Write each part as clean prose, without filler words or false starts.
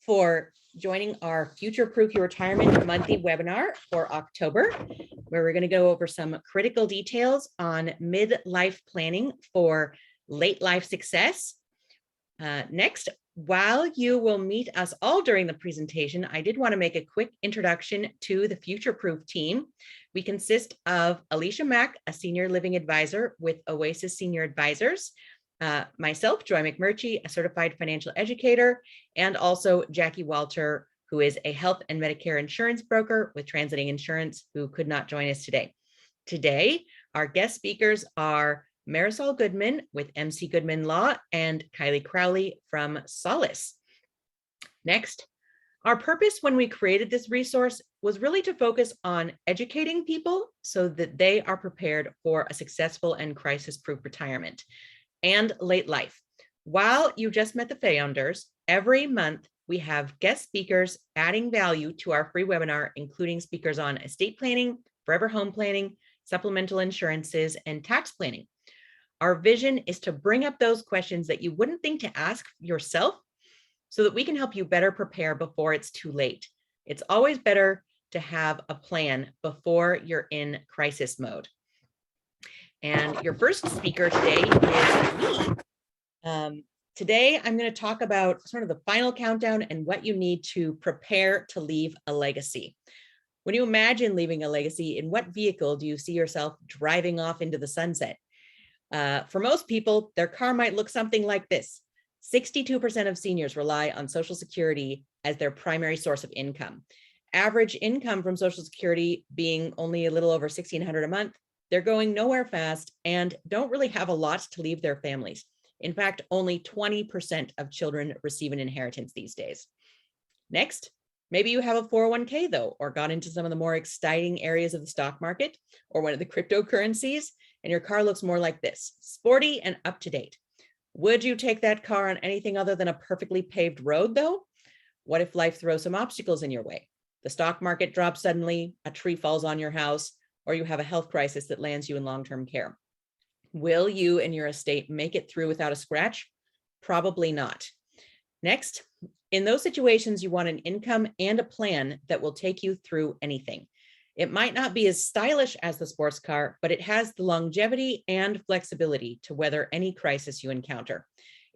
for joining our Future Proof Your Retirement monthly webinar for October, where we're going to go over some critical details on midlife planning for late life success. Next, while you will meet us all during the presentation, I did want to make a quick introduction to the Future Proof team. We consist of Alicia Mack, a senior living advisor with Oasis Senior Advisors, myself, Joy McMurtry, a certified financial educator, and also Jackie Walter, who is a health and Medicare insurance broker with Transiting Insurance, who could not join us today. Today, our guest speakers are Marisol Goodman with MC Goodman Law and Kilie Crowley from Solace. Next, our purpose when we created this resource was really to focus on educating people so that they are prepared for a successful and crisis-proof retirement and late life. While you just met the founders, every month we have guest speakers adding value to our free webinar, including speakers on estate planning, forever home planning, supplemental insurances, and tax planning. Our vision is to bring up those questions that you wouldn't think to ask yourself so that we can help you better prepare before it's too late. It's always better to have a plan before you're in crisis mode. And your first speaker today is me. Today, I'm going to talk about sort of the final countdown and what you need to prepare to leave a legacy. When you imagine leaving a legacy, in what vehicle do you see yourself driving off into the sunset? For most people, their car might look something like this. 62% of seniors rely on Social Security as their primary source of income. Average income from Social Security being only a little over $1,600 a month. They're going nowhere fast and don't really have a lot to leave their families. In fact, only 20% of children receive an inheritance these days. Next, maybe you have a 401k though, or got into some of the more exciting areas of the stock market or one of the cryptocurrencies, and your car looks more like this, sporty and up to date. Would you take that car on anything other than a perfectly paved road though? What if life throws some obstacles in your way? The stock market drops suddenly, a tree falls on your house, or you have a health crisis that lands you in long-term care. Will you and your estate make it through without a scratch? Probably not. Next, in those situations, you want an income and a plan that will take you through anything. It might not be as stylish as the sports car, but it has the longevity and flexibility to weather any crisis you encounter.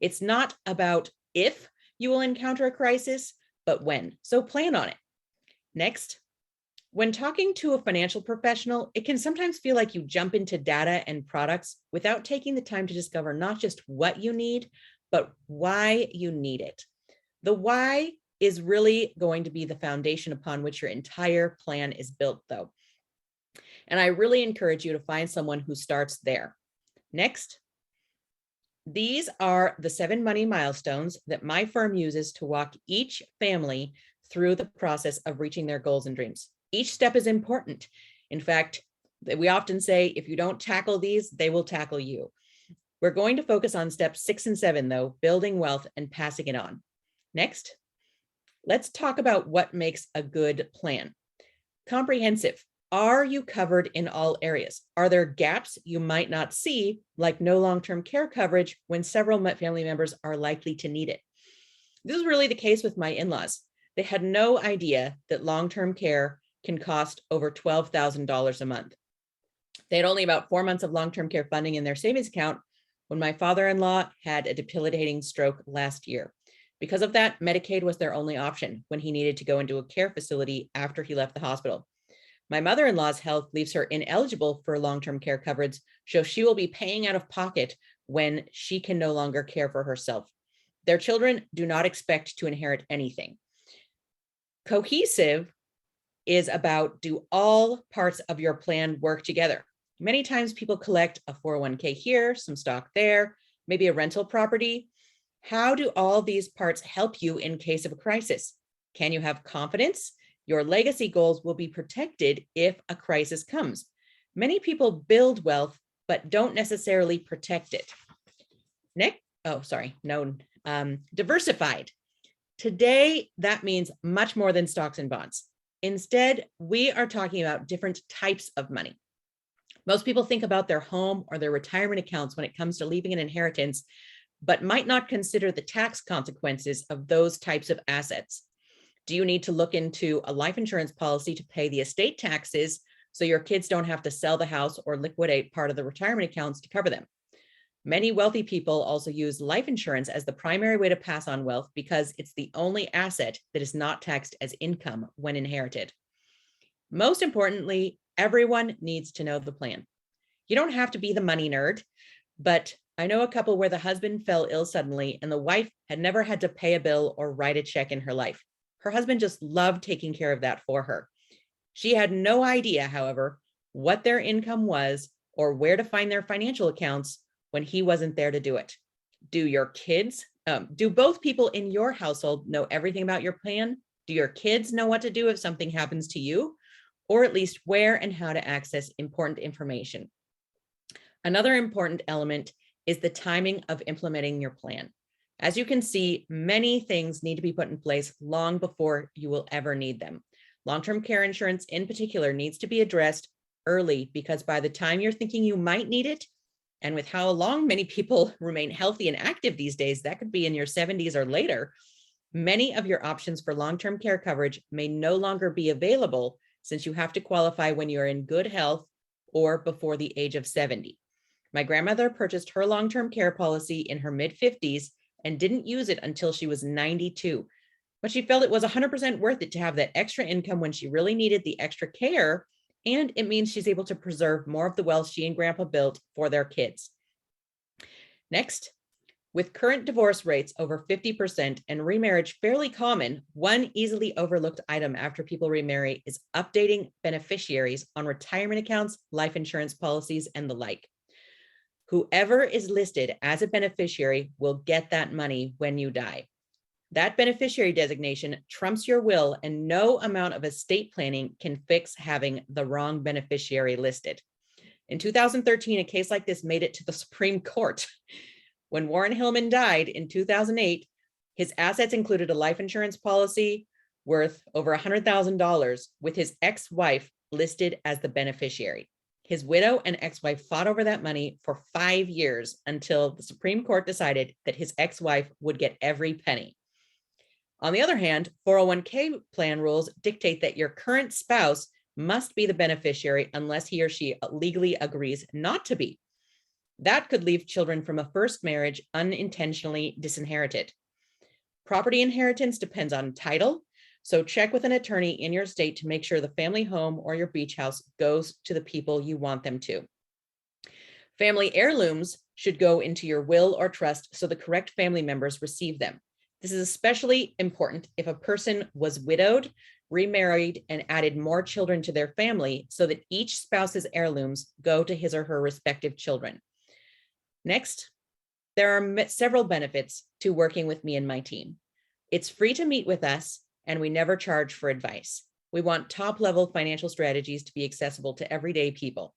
It's not about if you will encounter a crisis, but when. So plan on it. Next, when talking to a financial professional, it can sometimes feel like you jump into data and products without taking the time to discover not just what you need, but why you need it. The why is really going to be the foundation upon which your entire plan is built, though. And I really encourage you to find someone who starts there. Next, these are the 7 money milestones that my firm uses to walk each family through the process of reaching their goals and dreams. Each step is important. In fact, we often say, if you don't tackle these, they will tackle you. We're going to focus on steps 6 and 7, though, building wealth and passing it on. Next, let's talk about what makes a good plan. Comprehensive. Are you covered in all areas? Are there gaps you might not see, like no long-term care coverage when several family members are likely to need it? This is really the case with my in-laws. They had no idea that long-term care can cost over $12,000 a month. They had only about 4 months of long-term care funding in their savings account when my father-in-law had a debilitating stroke last year. Because of that, Medicaid was their only option when he needed to go into a care facility after he left the hospital. My mother-in-law's health leaves her ineligible for long-term care coverage, so she will be paying out of pocket when she can no longer care for herself. Their children do not expect to inherit anything. Cohesive is about, do all parts of your plan work together? Many times people collect a 401k here, some stock there, maybe a rental property. How do all these parts help you in case of a crisis? Can you have confidence? Your legacy goals will be protected if a crisis comes. Many people build wealth, but don't necessarily protect it. Diversified. Today, that means much more than stocks and bonds. Instead, we are talking about different types of money. Most people think about their home or their retirement accounts when it comes to leaving an inheritance, but might not consider the tax consequences of those types of assets. Do you need to look into a life insurance policy to pay the estate taxes so your kids don't have to sell the house or liquidate part of the retirement accounts to cover them? Many wealthy people also use life insurance as the primary way to pass on wealth because it's the only asset that is not taxed as income when inherited. Most importantly, everyone needs to know the plan. You don't have to be the money nerd, but I know a couple where the husband fell ill suddenly and the wife had never had to pay a bill or write a check in her life. Her husband just loved taking care of that for her. She had no idea, however, what their income was or where to find their financial accounts when he wasn't there to do it. Do both people in your household know everything about your plan? Do your kids know what to do if something happens to you? Or at least where and how to access important information? Another important element is the timing of implementing your plan. As you can see, many things need to be put in place long before you will ever need them. Long-term care insurance in particular needs to be addressed early because by the time you're thinking you might need it, and with how long many people remain healthy and active these days, that could be in your 70s or later, many of your options for long-term care coverage may no longer be available since you have to qualify when you're in good health or before the age of 70. My grandmother purchased her long-term care policy in her mid-50s and didn't use it until she was 92. But she felt it was 100% worth it to have that extra income when she really needed the extra care, and it means she's able to preserve more of the wealth she and grandpa built for their kids. Next, with current divorce rates over 50% and remarriage fairly common, one easily overlooked item after people remarry is updating beneficiaries on retirement accounts, life insurance policies, and the like. Whoever is listed as a beneficiary will get that money when you die. That beneficiary designation trumps your will, and no amount of estate planning can fix having the wrong beneficiary listed. In 2013, a case like this made it to the Supreme Court. When Warren Hillman died in 2008, his assets included a life insurance policy worth over $100,000 with his ex-wife listed as the beneficiary. His widow and ex-wife fought over that money for 5 years until the Supreme Court decided that his ex-wife would get every penny. On the other hand, 401k plan rules dictate that your current spouse must be the beneficiary unless he or she legally agrees not to be. That could leave children from a first marriage unintentionally disinherited. Property inheritance depends on title, so check with an attorney in your state to make sure the family home or your beach house goes to the people you want them to. Family heirlooms should go into your will or trust so the correct family members receive them. This is especially important if a person was widowed, remarried, and added more children to their family so that each spouse's heirlooms go to his or her respective children. Next, there are several benefits to working with me and my team. It's free to meet with us, and we never charge for advice. We want top-level financial strategies to be accessible to everyday people.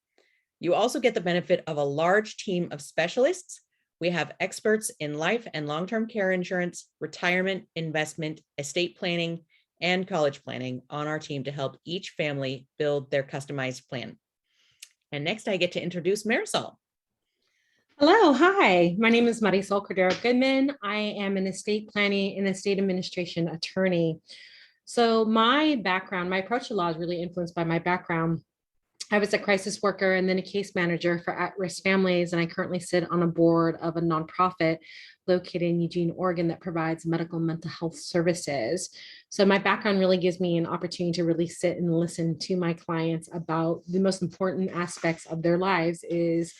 You also get the benefit of a large team of specialists. We have experts in life and long-term care insurance, retirement, investment, estate planning, and college planning on our team to help each family build their customized plan. And next, I get to introduce Marisol. Hello, hi. My name is Marisol Goodman. I am an estate planning and estate administration attorney. So my background, my approach to law is really influenced by my background. I was a crisis worker and then a case manager for at-risk families, and I currently sit on a board of a nonprofit located in Eugene, Oregon that provides medical and mental health services. So my background really gives me an opportunity to really sit and listen to my clients about the most important aspects of their lives is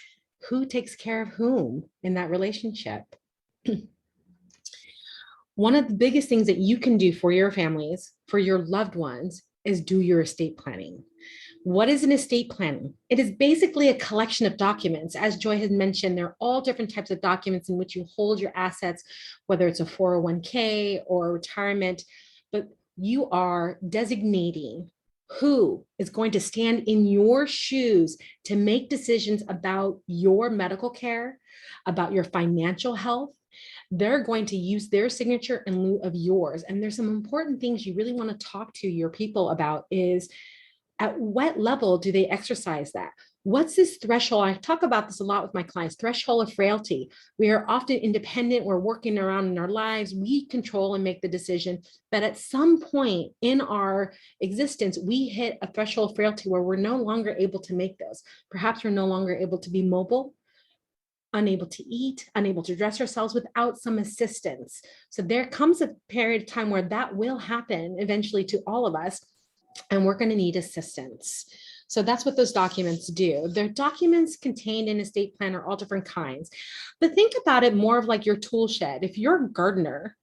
who takes care of whom in that relationship. One of the biggest things that you can do for your families, for your loved ones, is do your estate planning. What is an estate planning? It is basically a collection of documents. As Joy had mentioned, there are all different types of documents in which you hold your assets, whether it's a 401k or retirement, but you are designating who is going to stand in your shoes to make decisions about your medical care, about your financial health. They're going to use their signature in lieu of yours. And there's some important things you really want to talk to your people about is, At what level do they exercise that? What's this threshold? I talk about this a lot with my clients, threshold of frailty. We are often independent. We're working around in our lives. We control and make the decision. But at some point in our existence, we hit a threshold of frailty where we're no longer able to make those. Perhaps we're no longer able to be mobile, unable to eat, unable to dress ourselves without some assistance. So there comes a period of time where that will happen eventually to all of us, and we're going to need assistance. So that's what those documents do. They're documents contained in estate plan are all different kinds, but think about it more of like your tool shed. If you're a gardener,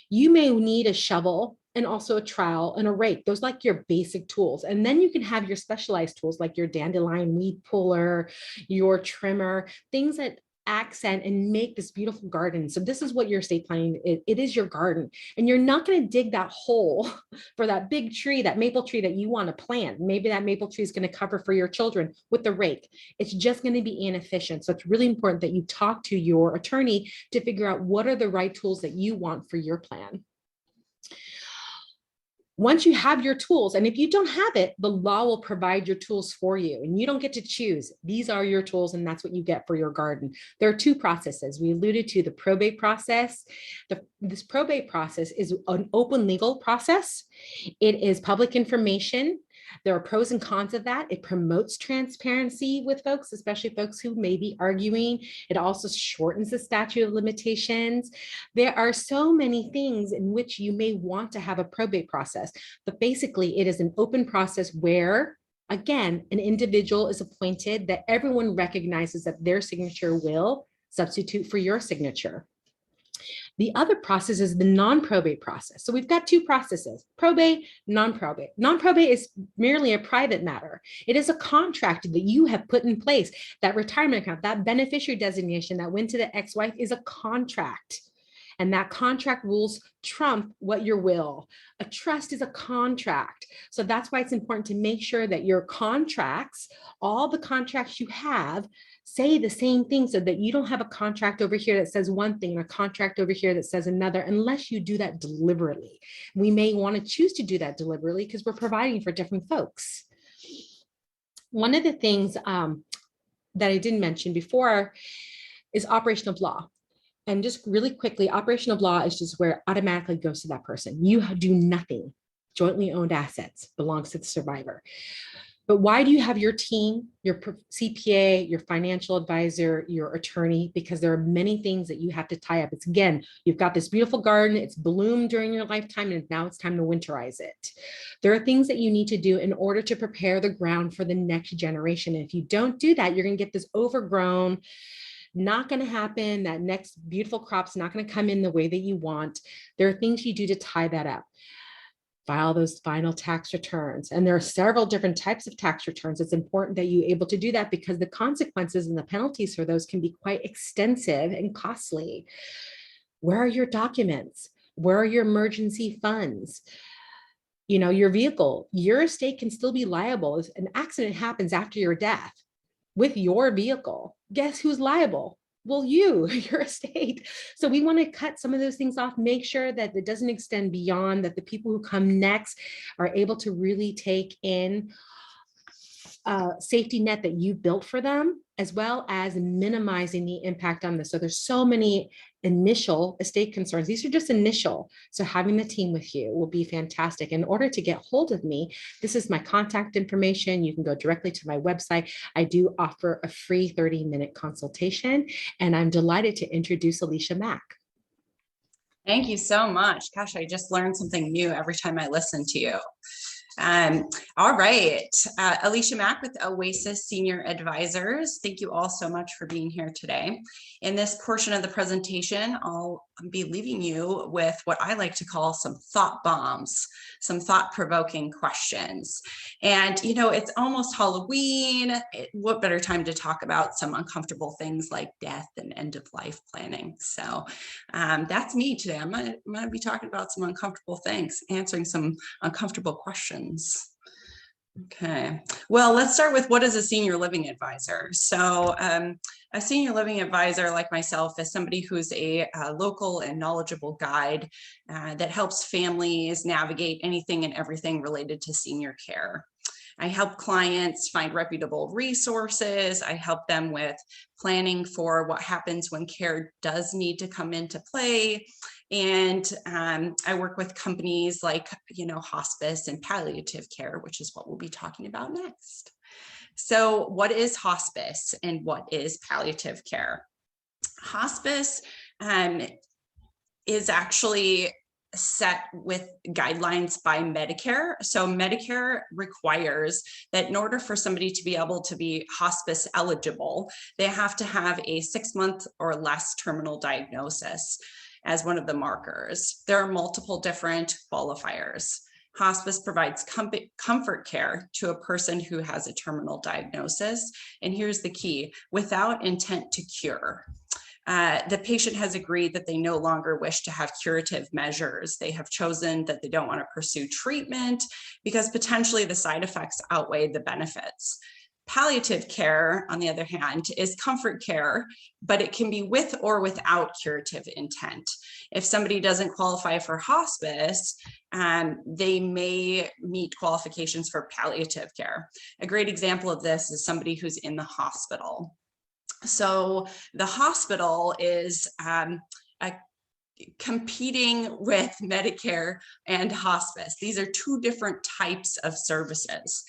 you may need a shovel and also a trowel and a rake. Those like your basic tools. And then you can have your specialized tools like your dandelion weed puller, your trimmer, things that accent and make this beautiful garden. So this is what your estate planning is. It is your garden, and you're not going to dig that hole for that big tree, that maple tree that you want to plant. Maybe that maple tree is going to cover for your children with the rake. It's just going to be inefficient. So it's really important that you talk to your attorney to figure out what are the right tools that you want for your plan. Once you have your tools, and if you don't have it, the law will provide your tools for you, and you don't get to choose. These are your tools, and that's what you get for your garden. There are two processes. We alluded to the probate process. This probate process is an open legal process. It is public information. There are pros and cons of that. It promotes transparency with folks, especially folks who may be arguing. It also shortens the statute of limitations. There are so many things in which you may want to have a probate process, but basically it is an open process where, again, an individual is appointed that everyone recognizes that their signature will substitute for your signature. The other process is the non-probate process. So we've got two processes, probate, non-probate. Non-probate is merely a private matter. It is a contract that you have put in place. That retirement account, that beneficiary designation that went to the ex-wife is a contract. And that contract rules trump what your will. A trust is a contract. So that's why it's important to make sure that your contracts, all the contracts you have, say the same thing, so that you don't have a contract over here that says one thing and a contract over here that says another, unless you do that deliberately. We may want to choose to do that deliberately because we're providing for different folks. One of the things that I didn't mention before is operation of law. And just really quickly, operation of law is just where it automatically goes to that person. You do nothing. Jointly owned assets belongs to the survivor. But why do you have your team, your CPA, your financial advisor, your attorney? Because there are many things that you have to tie up. It's, again, you've got this beautiful garden, it's bloomed during your lifetime, and now it's time to winterize it. There are things that you need to do in order to prepare the ground for the next generation. And if you don't do that, you're going to get this overgrown, not going to happen. That next beautiful crop's not going to come in the way that you want. There are things you do to tie that up. File those final tax returns. And there are several different types of tax returns. It's important that you're able to do that because the consequences and the penalties for those can be quite extensive and costly. Where are your documents? Where are your emergency funds? You know, your vehicle, your estate can still be liable if an accident happens after your death with your vehicle. Guess who's liable? Well, your estate. So we want to cut some of those things off, make sure that it doesn't extend beyond, that the people who come next are able to really take in a safety net that you built for them, as well as minimizing the impact on this. So there's so many initial estate concerns. These are just initial. So having the team with you will be fantastic. In order to get hold of me, this is my contact information. You can go directly to my website. I do offer a free 30-minute consultation, and I'm delighted to introduce Alicia Mack. Thank you so much. Gosh, I just learned something new every time I listen to you. All right, Alicia Mack with Oasis Senior Advisors. Thank you all so much for being here today. In this portion of the presentation, I'll be leaving you with what I like to call some thought bombs, some thought-provoking questions. And, you know, it's almost Halloween. What better time to talk about some uncomfortable things like death and end-of-life planning? So that's me today. I'm gonna be talking about some uncomfortable things, answering some uncomfortable questions. Okay, well, let's start with, what is a senior living advisor? So a senior living advisor, like myself, is somebody who's a local and knowledgeable guide that helps families navigate anything and everything related to senior care. I help clients find reputable resources. I help them with planning for what happens when care does need to come into play. And I work with companies like, hospice and palliative care, which is what we'll be talking about next. So what is hospice and what is palliative care? Hospice is actually set with guidelines by Medicare. So Medicare requires that in order for somebody to be able to be hospice eligible, they have to have a 6-month or less terminal diagnosis as one of the markers. There are multiple different qualifiers. Hospice provides comfort care to a person who has a terminal diagnosis. And here's the key: without intent to cure. The patient has agreed that they no longer wish to have curative measures. They have chosen that they don't want to pursue treatment because potentially the side effects outweigh the benefits. Palliative care, on the other hand, is comfort care, but it can be with or without curative intent. If somebody doesn't qualify for hospice, they may meet qualifications for palliative care. A great example of this is somebody who's in the hospital. So the hospital is competing with Medicare and hospice. These are two different types of services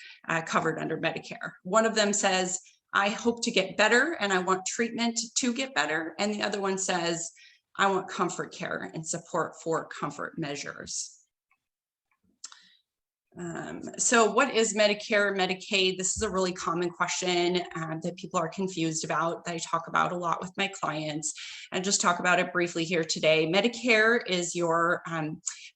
covered under Medicare. One of them says, I hope to get better and I want treatment to get better. And the other one says, I want comfort care and support for comfort measures. So what is Medicare, Medicaid? This is a really common question that people are confused about, that I talk about a lot with my clients, and just talk about it briefly here today. Medicare is your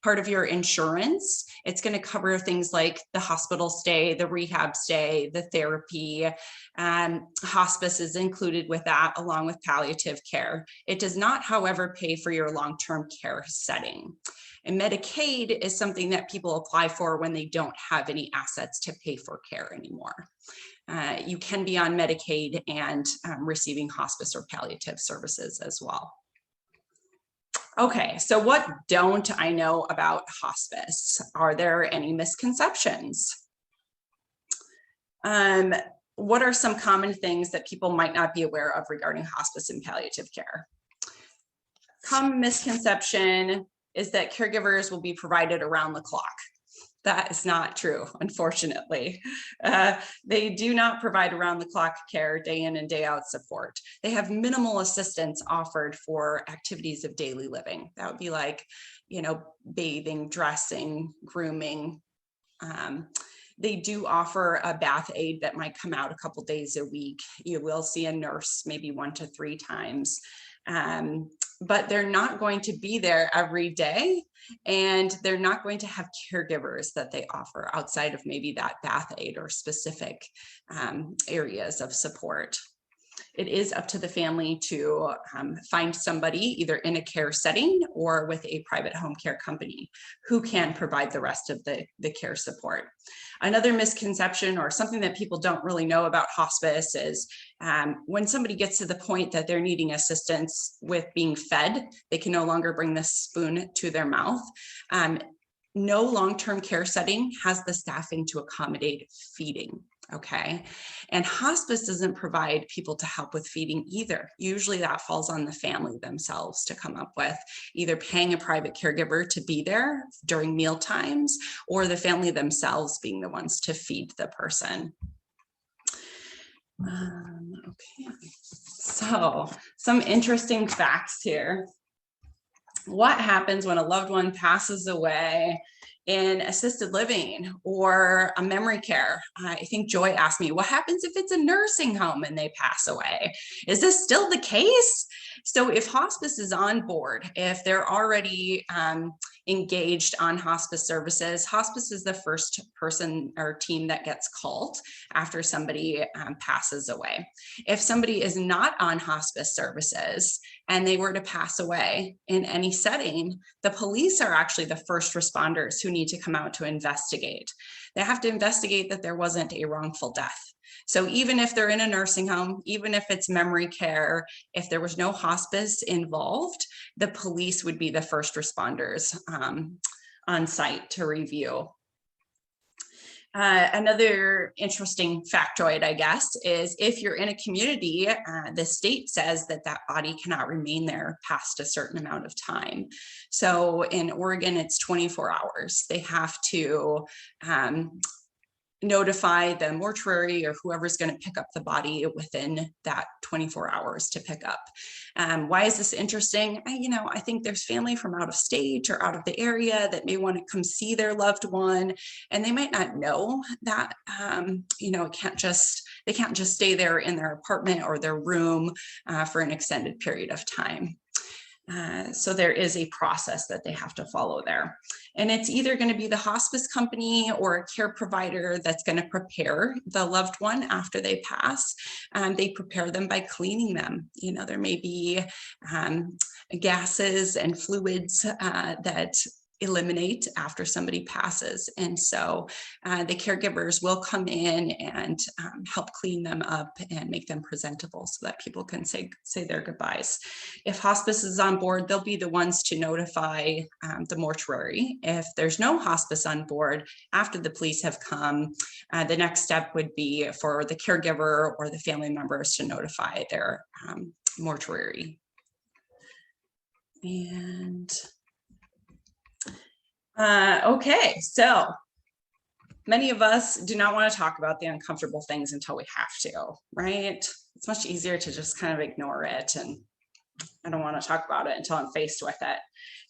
part of your insurance. It's going to cover things like the hospital stay, the rehab stay, the therapy. Hospice is included with that, along with palliative care. It does not, however, pay for your long-term care setting. And Medicaid is something that people apply for when they don't have any assets to pay for care anymore. You can be on Medicaid and receiving hospice or palliative services as well. Okay, so what don't I know about hospice? Are there any misconceptions? What are some common things that people might not be aware of regarding hospice and palliative care? Common misconception is that caregivers will be provided around the clock. That is not true, unfortunately. They do not provide around the clock care, day in and day out support. They have minimal assistance offered for activities of daily living. That would be like, bathing, dressing, grooming. They do offer a bath aid that might come out a couple days a week. You will see a nurse maybe 1 to 3 times. But they're not going to be there every day, and they're not going to have caregivers that they offer outside of maybe that bath aid or specific areas of support. It is up to the family to find somebody either in a care setting or with a private home care company who can provide the rest of the care support. Another misconception, or something that people don't really know about hospice, is when somebody gets to the point that they're needing assistance with being fed, they can no longer bring the spoon to their mouth. No long-term care setting has the staffing to accommodate feeding. Okay. And hospice doesn't provide people to help with feeding either. Usually that falls on the family themselves to come up with, either paying a private caregiver to be there during meal times, or the family themselves being the ones to feed the person. Okay. So some interesting facts here. What happens when a loved one passes away in assisted living or a memory care? I think Joy asked me, what happens if it's a nursing home and they pass away? Is this still the case? So if hospice is on board, if they're already engaged on hospice services, hospice is the first person or team that gets called after somebody passes away. If somebody is not on hospice services and they were to pass away in any setting, the police are actually the first responders who need to come out to investigate. They have to investigate that there wasn't a wrongful death. So even if they're in a nursing home, even if it's memory care, if there was no hospice involved, the police would be the first responders on site to review. Another interesting factoid, I guess, is if you're in a community, the state says that that body cannot remain there past a certain amount of time. So in Oregon, it's 24 hours. They have to notify the mortuary or whoever's going to pick up the body within that 24 hours to pick up. Why is this interesting? I think there's family from out of state or out of the area that may want to come see their loved one, and they might not know that, they can't just stay there in their apartment or their room for an extended period of time. So there is a process that they have to follow there. And it's either going to be the hospice company or a care provider that's going to prepare the loved one after they pass. They prepare them by cleaning them. There may be gases and fluids that eliminate after somebody passes. And so the caregivers will come in and help clean them up and make them presentable so that people can say their goodbyes. If hospice is on board, they'll be the ones to notify the mortuary. If there's no hospice on board, after the police have come, the next step would be for the caregiver or the family members to notify their mortuary. And okay, so many of us do not want to talk about the uncomfortable things until we have to, right? It's much easier to just kind of ignore it, and I don't want to talk about it until I'm faced with it.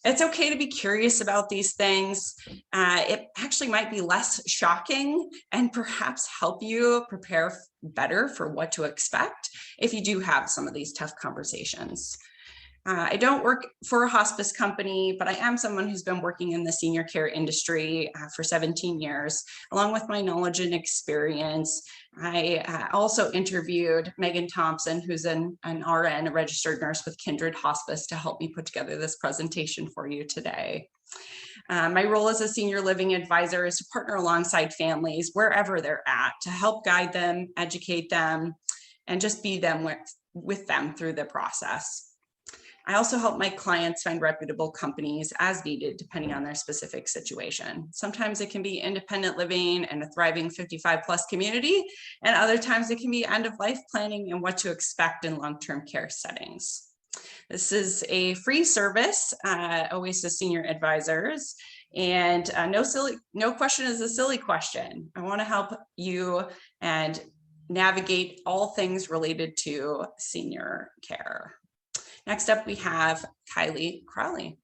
It's okay to be curious about these things. It actually might be less shocking and perhaps help you prepare better for what to expect if you do have some of these tough conversations. I don't work for a hospice company, but I am someone who's been working in the senior care industry for 17 years. Along with my knowledge and experience, I also interviewed Megan Thompson, who's an RN, a registered nurse with Kindred Hospice, to help me put together this presentation for you today. My role as a senior living advisor is to partner alongside families wherever they're at to help guide them, educate them, and just be them with them through the process. I also help my clients find reputable companies as needed, depending on their specific situation. Sometimes it can be independent living and a thriving 55+ community, and other times it can be end of life planning and what to expect in long-term care settings. This is a free service, Oasis Senior Advisors, and no question is a silly question. I want to help you and navigate all things related to senior care. Next up, we have Kilie Crowley.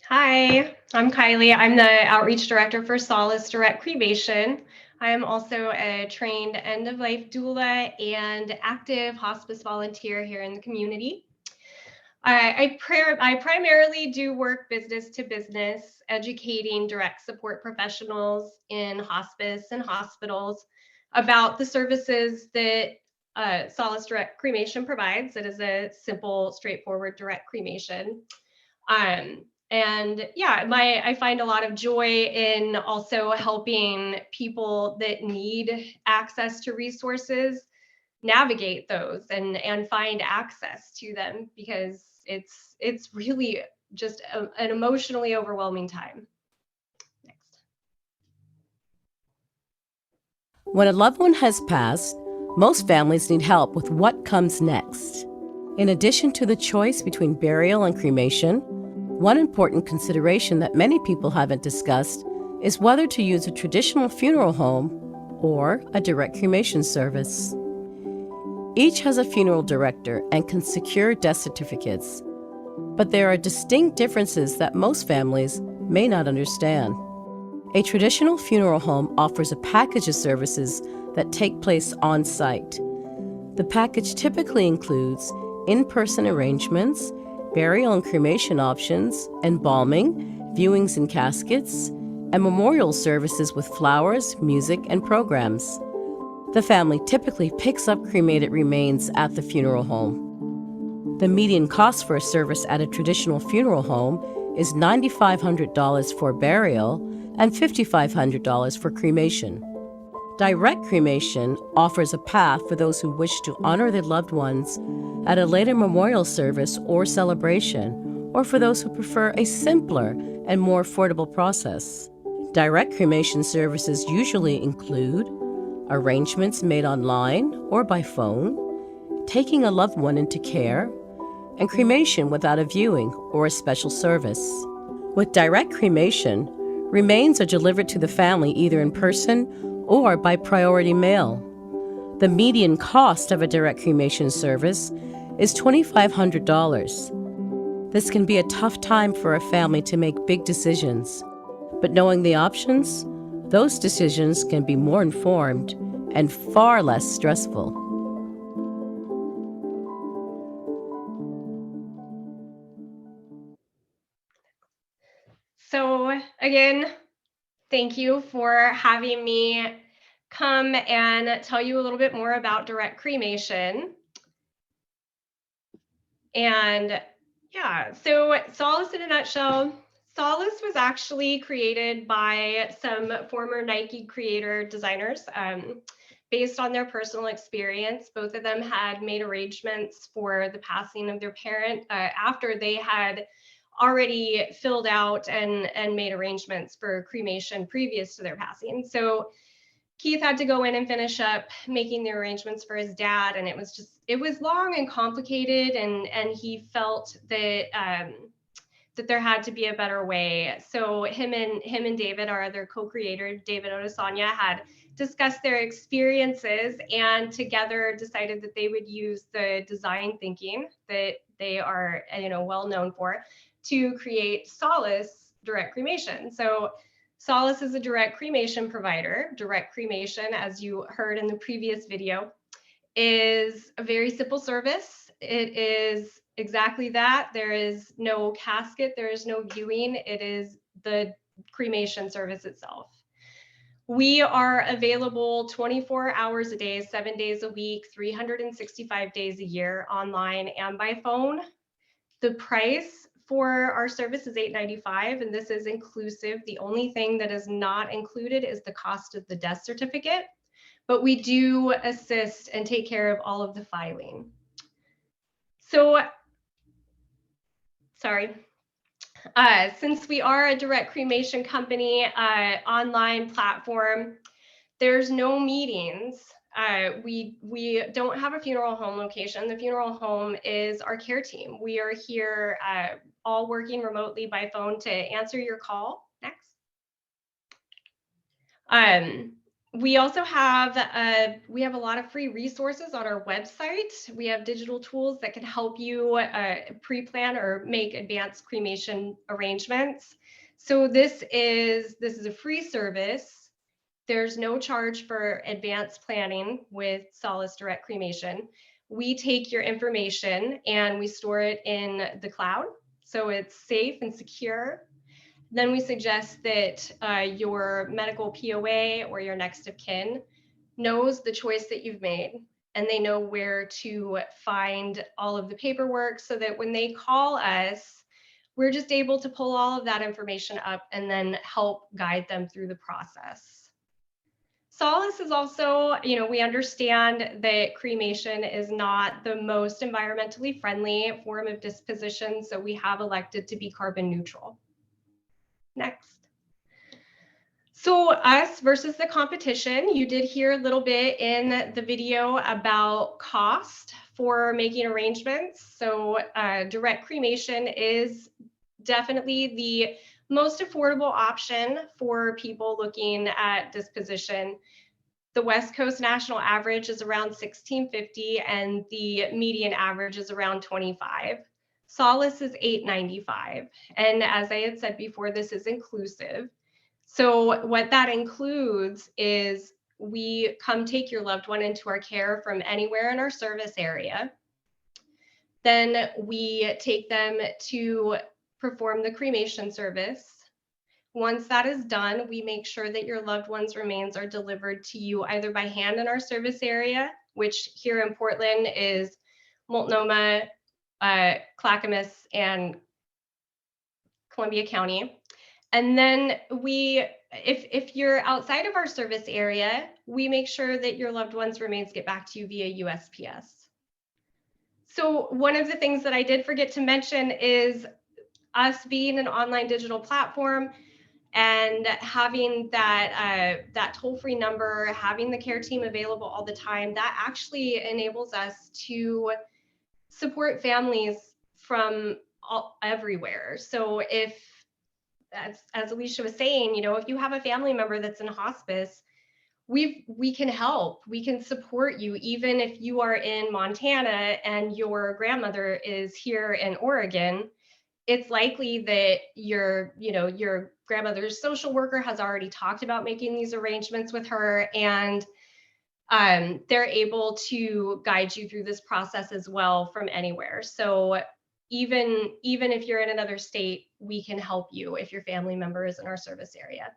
Hi, I'm Kilie. I'm the Outreach Director for Solace Direct Cremation. I am also a trained end-of-life doula and active hospice volunteer here in the community. I primarily do work business to business, educating direct support professionals in hospice and hospitals about the services that Solace Direct Cremation provides. It is a simple, straightforward direct cremation. And yeah, I find a lot of joy in also helping people that need access to resources navigate those and find access to them, because it's really just an emotionally overwhelming time. Next. When a loved one has passed, most families need help with what comes next. In addition to the choice between burial and cremation, one important consideration that many people haven't discussed is whether to use a traditional funeral home or a direct cremation service. Each has a funeral director and can secure death certificates, but there are distinct differences that most families may not understand. A traditional funeral home offers a package of services that take place on site. The package typically includes in-person arrangements, burial and cremation options, embalming, viewings in caskets, and memorial services with flowers, music, and programs. The family typically picks up cremated remains at the funeral home. The median cost for a service at a traditional funeral home is $9,500 for burial and $5,500 for cremation. Direct cremation offers a path for those who wish to honor their loved ones at a later memorial service or celebration, or for those who prefer a simpler and more affordable process. Direct cremation services usually include arrangements made online or by phone, taking a loved one into care, and cremation without a viewing or a special service. With direct cremation, remains are delivered to the family either in person or by priority mail. The median cost of a direct cremation service is $2,500. This can be a tough time for a family to make big decisions, but knowing the options, those decisions can be more informed and far less stressful. So again, thank you for having me come and tell you a little bit more about direct cremation. And yeah, so Solace in a nutshell, Solace was actually created by some former Nike creator designers based on their personal experience. Both of them had made arrangements for the passing of their parent after they had already filled out and made arrangements for cremation previous to their passing. So Keith had to go in and finish up making the arrangements for his dad, and it was long and complicated, and he felt that that there had to be a better way. So him and David, our other co-creator, David Odesanya, had discussed their experiences and together decided that they would use the design thinking that they are, well known for to create Solace direct cremation. So Solace is a direct cremation provider. Direct cremation, as you heard in the previous video, is a very simple service. It is exactly that. There is no casket, there is no viewing. It is the cremation service itself. We are available 24 hours a day, 7 days a week, 365 days a year, online and by phone. The price for our service is $895, and this is inclusive. The only thing that is not included is the cost of the death certificate, but we do assist and take care of all of the filing. So, sorry. Since we are a direct cremation company, online platform, there's no meetings. We don't have a funeral home location. The funeral home is our care team. We are here all working remotely by phone to answer your call. Next. We also have a lot of free resources on our website. We have digital tools that can help you pre-plan or make advanced cremation arrangements. So this is a free service. There's no charge for advanced planning with Solace Direct Cremation. We take your information and we store it in the cloud, so it's safe and secure. Then we suggest that your medical POA or your next of kin knows the choice that you've made, and they know where to find all of the paperwork so that when they call us, we're just able to pull all of that information up and then help guide them through the process. Solace is also, we understand that cremation is not the most environmentally friendly form of disposition, so we have elected to be carbon neutral. Next. So us versus the competition, you did hear a little bit in the video about cost for making arrangements. So direct cremation is definitely the most affordable option for people looking at disposition. The West Coast national average is around $1,650 and the median average is around $25. Solace is $895. And as I had said before, this is inclusive. So what that includes is we come take your loved one into our care from anywhere in our service area. Then we take them to perform the cremation service. Once that is done, we make sure that your loved one's remains are delivered to you either by hand in our service area, which here in Portland is Multnomah, Clackamas, and Columbia County. And then if you're outside of our service area, we make sure that your loved one's remains get back to you via USPS. So one of the things that I did forget to mention is us being an online digital platform. And having that toll-free number, having the care team available all the time, that actually enables us to support families from everywhere. So if, as Alicia was saying, if you have a family member that's in hospice, we can help, we can support you, even if you are in Montana and your grandmother is here in Oregon. It's likely that your grandmother's social worker has already talked about making these arrangements with her, and they're able to guide you through this process as well from anywhere. So even if you're in another state, we can help you if your family member is in our service area.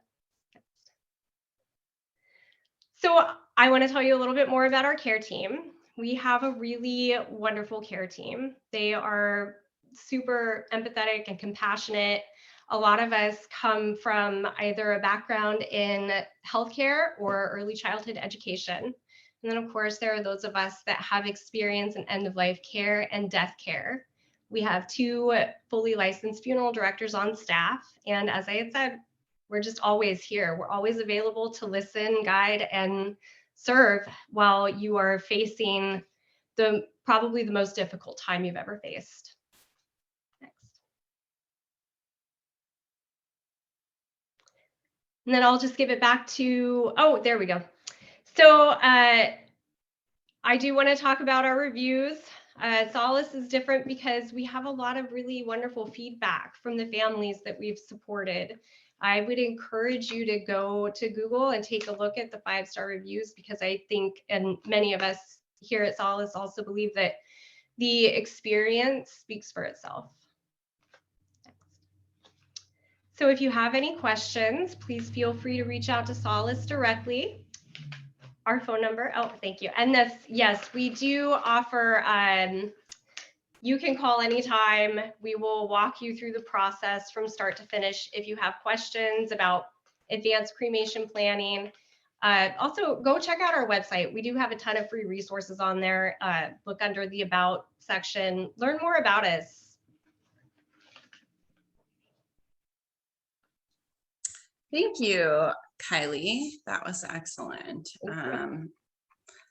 So I want to tell you a little bit more about our care team. We have a really wonderful care team. They are super empathetic and compassionate. A lot of us come from either a background in healthcare or early childhood education. And then, of course, there are those of us that have experience in end-of-life care and death care. We have 2 fully licensed funeral directors on staff. And as I had said, we're just always here. We're always available to listen, guide, and serve while you are facing probably the most difficult time you've ever faced. Next. And then I'll just give it back to, oh, there we go. So I do want to talk about our reviews. Solace is different because we have a lot of really wonderful feedback from the families that we've supported. I would encourage you to go to Google and take a look at the 5-star reviews, because I think, and many of us here at Solace also believe, that the experience speaks for itself. So if you have any questions, please feel free to reach out to Solace directly. Our phone number, oh, thank you. And this, yes, we do offer, you can call anytime. We will walk you through the process from start to finish. If you have questions about advanced cremation planning, also go check out our website. We do have a ton of free resources on there. Look under the About section, learn more about us. Thank you, Kilie. That was excellent.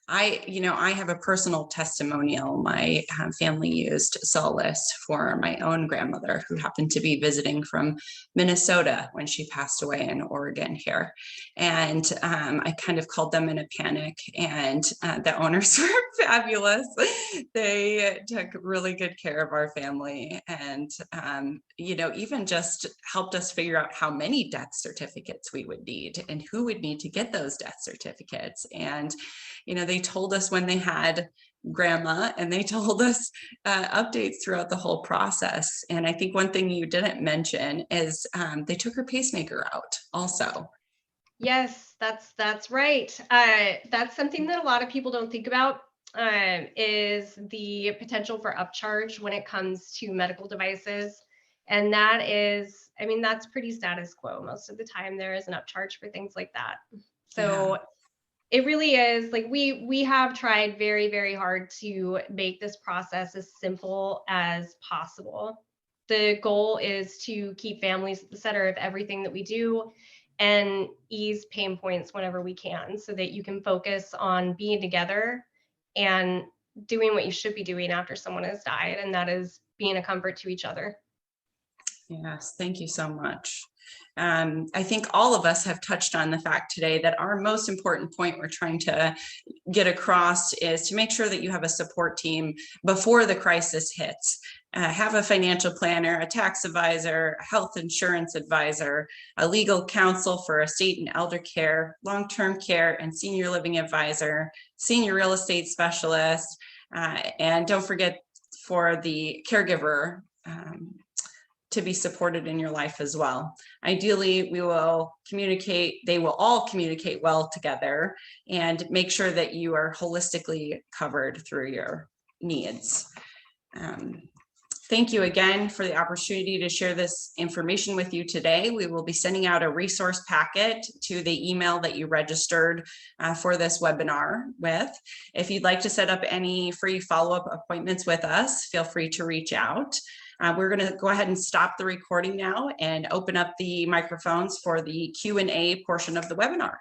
I have a personal testimonial. My family used Solace for my own grandmother, who happened to be visiting from Minnesota when she passed away in Oregon here. And I kind of called them in a panic, and the owners were fabulous. They took really good care of our family, and even just helped us figure out how many death certificates we would need and who would need to get those death certificates. And they told us when they had grandma, and they told us updates throughout the whole process. And I think one thing you didn't mention is they took her pacemaker out also. Yes, that's right. That's something that a lot of people don't think about, is the potential for upcharge when it comes to medical devices. And that is, that's pretty status quo. Most of the time there is an upcharge for things like that. So yeah. It really is, like, we have tried very, very hard to make this process as simple as possible. The goal is to keep families at the center of everything that we do and ease pain points whenever we can, so that you can focus on being together and doing what you should be doing after someone has died, and that is being a comfort to each other. Yes, thank you so much. I think all of us have touched on the fact today that our most important point we're trying to get across is to make sure that you have a support team before the crisis hits. Have a financial planner, a tax advisor, a health insurance advisor, a legal counsel for estate and elder care, long-term care and senior living advisor, senior real estate specialist, and don't forget for the caregiver to be supported in your life as well. Ideally, they will all communicate well together and make sure that you are holistically covered through your needs. Thank you again for the opportunity to share this information with you today. We will be sending out a resource packet to the email that you registered for this webinar with. If you'd like to set up any free follow-up appointments with us, feel free to reach out. We're going to go ahead and stop the recording now and open up the microphones for the Q&A portion of the webinar.